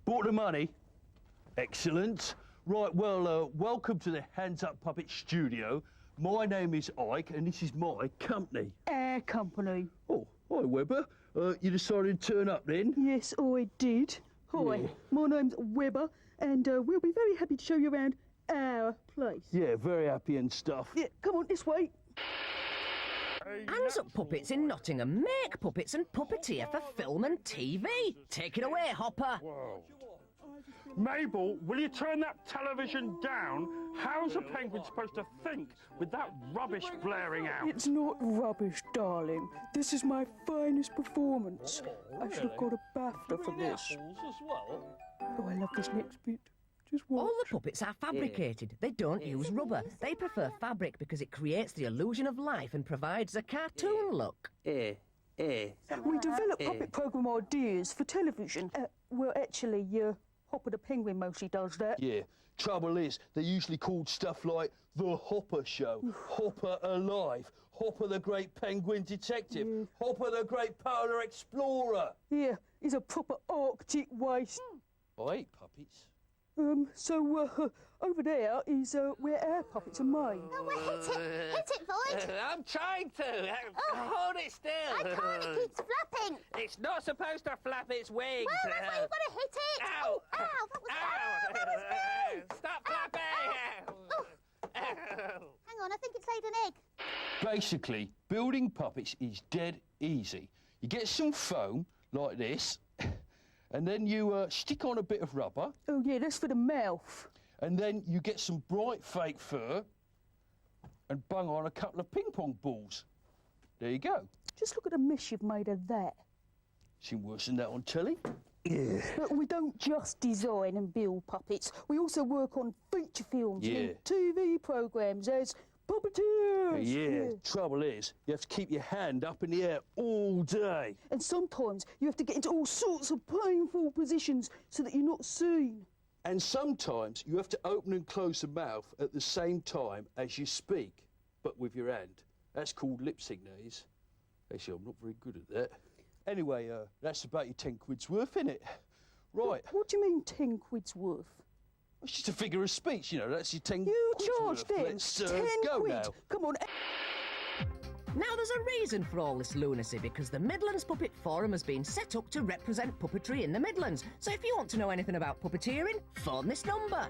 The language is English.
Bought the money? Excellent. Right, well, welcome to the Hands Up Puppet studio. My name is Ike, and this is my company. Our company. Oh, hi, Webber. You decided to turn up then? Yes, I did. Hi, Yeah. my name's Webber, and we'll be very happy to show you around our place. Yeah, very happy and stuff. Yeah, come on, this way. Hands Up Puppets in Nottingham make puppets and puppeteer for film and TV. Take it away, Hopper. Mabel, will you turn that television down? How's a penguin supposed to think with that rubbish blaring out? It's not rubbish, darling. This is my finest performance. I should have got a BAFTA for this. As well. Oh, I love this next bit. Just watch. All the puppets are fabricated. They don't use rubber. They prefer fabric because it creates the illusion of life and provides a cartoon look. We develop puppet programme ideas for television. Well, actually, Hopper the Penguin mostly does that. Yeah, trouble is, they're usually called stuff like The Hopper Show, Hopper Alive, Hopper the Great Penguin Detective, Hopper the Great Polar Explorer. Yeah, he's a proper Arctic waste. I hate puppets. So over there is where our puppets are made. Oh, well, hit it, Void. I'm trying to. Hold it still. I can't, it keeps flapping. It's not supposed to flap its wings. Well, that's why you've got to hit it. Ow. Oh, ow, that was good. Stop flapping. Hang on, I think it's laid an egg. Basically, building puppets is dead easy. You get some foam, like this, and then you stick on a bit of rubber, Oh, yeah, that's for the mouth. and then you get some bright fake fur and bung on a couple of ping pong balls. There you go. Just look at the mess you've made of that. Seen worse than that on telly? But we don't just design and build puppets. We also work on feature films and TV programmes as puppeteers. Yeah, trouble is, you have to keep your hand up in the air all day. And sometimes you have to get into all sorts of painful positions so that you're not seen. And sometimes you have to open and close the mouth at the same time as you speak, but with your hand. That's called lip sync, that is. Actually, I'm not very good at that. Anyway, that's about your 10 quid's worth, innit? Right. What do you mean 10 quid's worth? It's just a figure of speech, you know, that's your 10 You quid's charge worth. them Let's 10 go quid. now. Come on. Now there's a reason for all this lunacy because the Midlands Puppet Forum has been set up to represent puppetry in the Midlands. So if you want to know anything about puppeteering, phone this number.